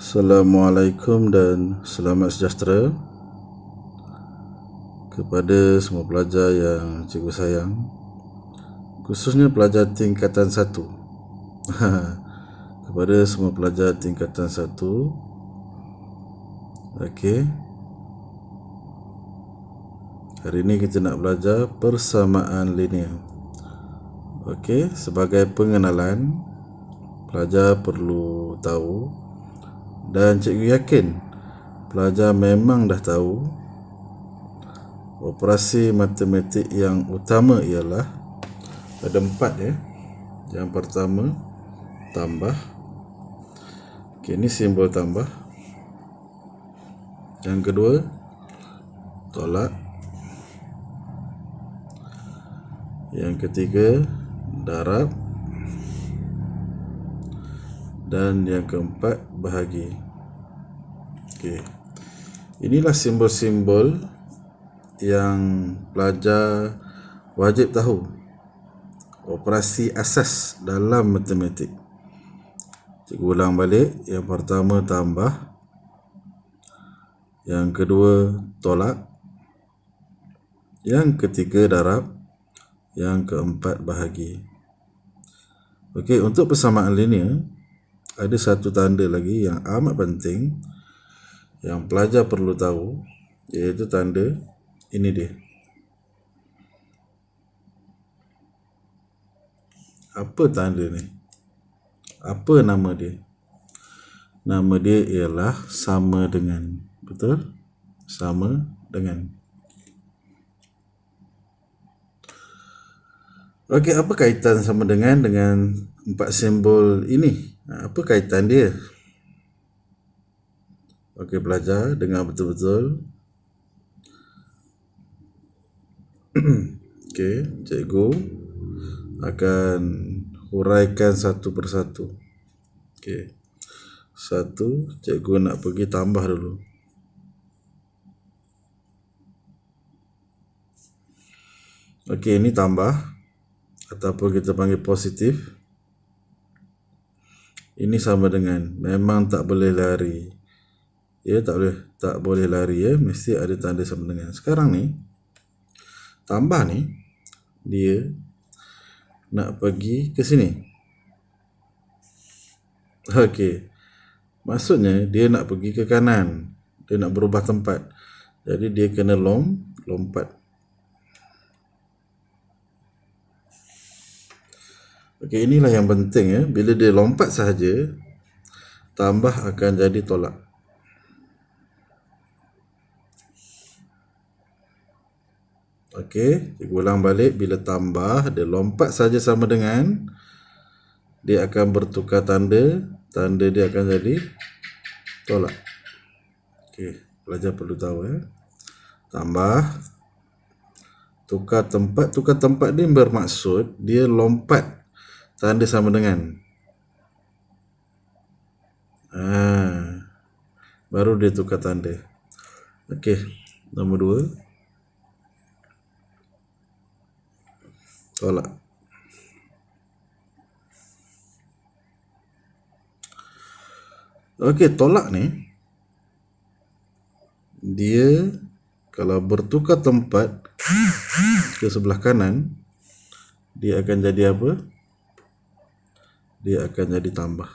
Assalamualaikum dan selamat sejahtera kepada semua pelajar yang cikgu sayang, khususnya pelajar tingkatan 1. Kepada semua pelajar tingkatan 1. Okey. Hari ini kita nak belajar persamaan linear. Okey, sebagai pengenalan, pelajar perlu tahu, dan cikgu yakin pelajar memang dah tahu, operasi matematik yang utama ialah ada 4 ya. Yang pertama, tambah. Okey, ini simbol tambah. Yang kedua, tolak. Yang ketiga, darab. Dan yang keempat, bahagi. Okey. Inilah simbol-simbol yang pelajar wajib tahu. Operasi asas dalam matematik. Cikgu ulang balik. Yang pertama, tambah. Yang kedua, tolak. Yang ketiga, darab. Yang keempat, bahagi. Okey, untuk persamaan linear, ada satu tanda lagi yang amat penting yang pelajar perlu tahu, iaitu tanda ini dia. Apa tanda ni? Apa nama dia? Nama dia ialah sama dengan. Betul? Sama dengan. Okey, apa kaitan sama dengan 4 simbol ini? Apa kaitan dia? Okey, pelajar dengar betul-betul. Okey, cikgu akan huraikan satu persatu. Okey. Satu, cikgu nak pergi tambah dulu. Okey, ini tambah ataupun kita panggil positif. Ini sama dengan, memang tak boleh lari. Ya, tak boleh lari ya, mesti ada tanda sama dengan. Sekarang ni, tambah ni, dia nak pergi ke sini. Okey. Maksudnya, dia nak pergi ke kanan. Dia nak berubah tempat. Jadi, dia kena lompat. Okey, inilah yang penting ya. Bila dia lompat sahaja, tambah akan jadi tolak. Okey, cikgu ulang balik. Bila tambah, dia lompat saja sama dengan, dia akan bertukar tanda. Tanda dia akan jadi tolak. Okey, pelajar perlu tahu ya. Tambah, tukar tempat. Tukar tempat ni bermaksud dia lompat tanda sama dengan. Baru dia tukar tanda. Okey, nombor 2. Tolak. Okey, tolak ni, dia kalau bertukar tempat ke sebelah kanan, dia akan jadi apa? Dia akan jadi tambah.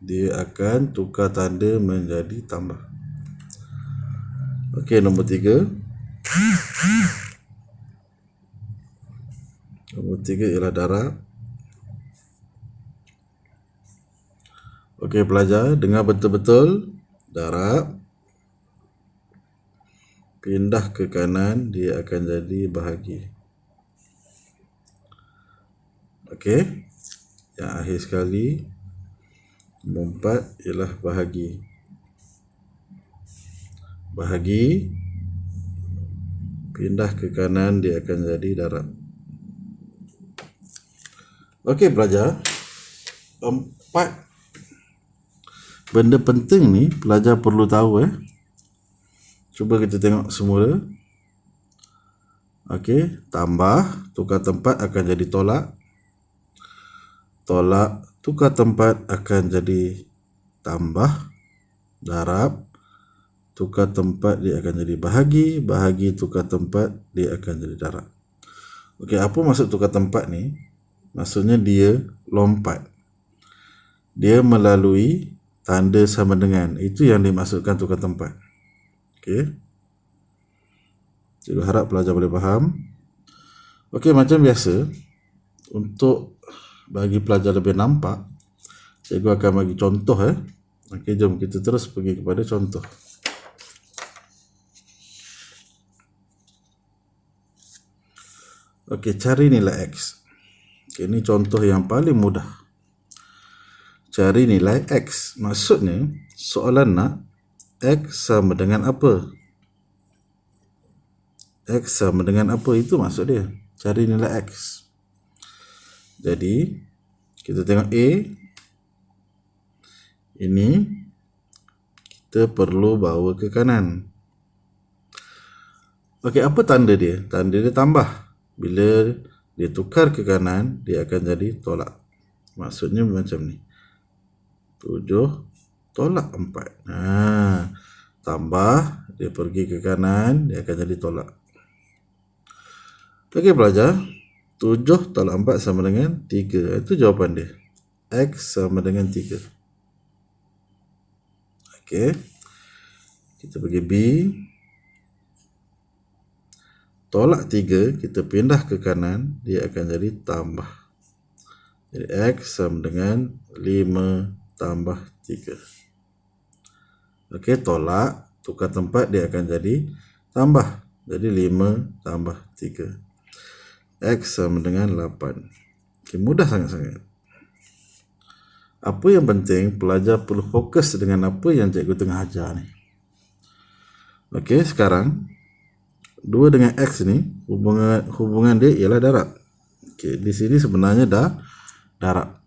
Dia akan tukar tanda menjadi tambah. Okey, nombor 3. Nombor 3 ialah darab. Okey, pelajar dengar betul-betul. Darab. Pindah ke kanan, dia akan jadi bahagi. Okey. Yang akhir sekali, nombor 4 ialah bahagi. Bahagi. Pindah ke kanan, dia akan jadi darab. Okey, pelajar. 4 benda penting ni pelajar perlu tahu ya. Cuba kita tengok semula. Okey, tambah, tukar tempat akan jadi tolak. Tolak, tukar tempat akan jadi tambah, darab, tukar tempat dia akan jadi bahagi, bahagi tukar tempat dia akan jadi darab. Okey, apa maksud tukar tempat ni? Maksudnya dia lompat. Dia melalui tanda sama dengan. Itu yang dimaksudkan tukar tempat. Okey. Cikgu harap pelajar boleh faham. Okey, macam biasa, untuk bagi pelajar lebih nampak, cikgu akan bagi contoh. Okey, jom kita terus pergi kepada contoh. Okey, cari nilai X. Okey, ini contoh yang paling mudah. Cari nilai X. Maksudnya, soalan nak X sama dengan apa? X sama dengan apa? Itu maksud dia. Cari nilai X. Jadi, kita tengok A. Ini, kita perlu bawa ke kanan. Okey, apa tanda dia? Tanda dia tambah. Bila dia tukar ke kanan, dia akan jadi tolak. Maksudnya macam ni. 7 tolak 4. Tambah, dia pergi ke kanan, dia akan jadi tolak. Okey pelajar, 7 tolak 4 sama dengan 3. Itu jawapan dia. X sama dengan 3. Okey. Kita pergi B. Tolak 3, kita pindah ke kanan, dia akan jadi tambah. Jadi X sama dengan 5 tambah 3. Okey, tolak, tukar tempat, dia akan jadi tambah. Jadi 5 tambah 3. X sama dengan 8. Okey, mudah sangat-sangat. Apa yang penting, pelajar perlu fokus dengan apa yang cikgu tengah ajar ni. Okey, sekarang 2 dengan X ni, hubungan dia ialah darab. Okey, di sini sebenarnya dah darab.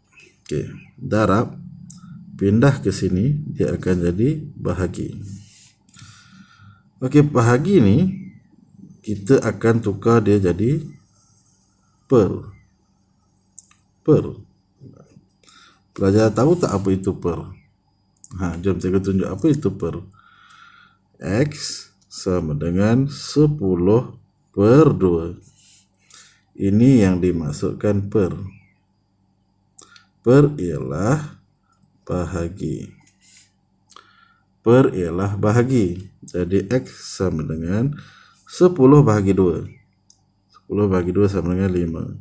Okey, darab, pindah ke sini, dia akan jadi bahagi. Okey, bahagi ni, kita akan tukar dia jadi per. Pelajar tahu tak apa itu per? Jom cikgu tunjuk apa itu per. X sama dengan 10 per 2. Ini yang dimaksudkan per. Per ialah bahagi. Per ialah bahagi. Jadi X sama dengan 10 bahagi 2. 10 bahagi 2 sama dengan 5.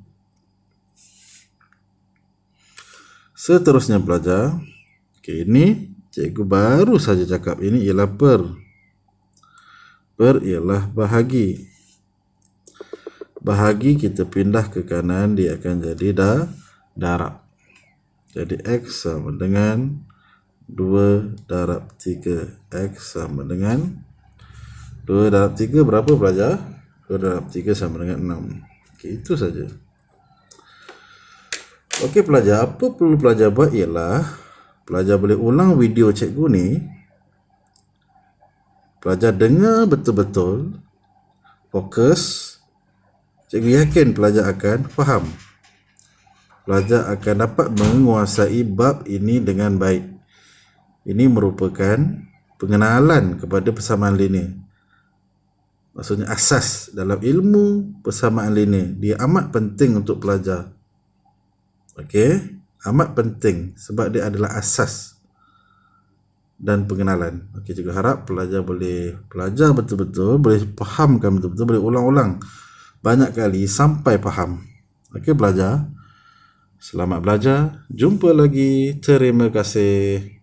Seterusnya pelajar. Okey, ini cikgu baru saja cakap ini ialah per. Per ialah bahagi. Bahagi kita pindah ke kanan, dia akan jadi darab. Jadi X sama dengan 2 darab 3. X sama dengan 2 darab 3 berapa pelajar? 2 darab 3 sama dengan 6. Okey, itu saja. Okey pelajar, apa perlu pelajar buat ialah pelajar boleh ulang video cikgu ni. Pelajar dengar betul-betul, fokus. Cikgu yakin pelajar akan faham. Pelajar akan dapat menguasai bab ini dengan baik. Ini merupakan pengenalan kepada persamaan linear. Maksudnya asas dalam ilmu persamaan linear. Dia amat penting untuk pelajar. Okey, amat penting sebab dia adalah asas dan pengenalan. Okey, cikgu harap pelajar boleh belajar betul-betul, boleh fahamkan betul-betul, boleh ulang-ulang banyak kali sampai faham. Okey pelajar, selamat belajar. Jumpa lagi. Terima kasih.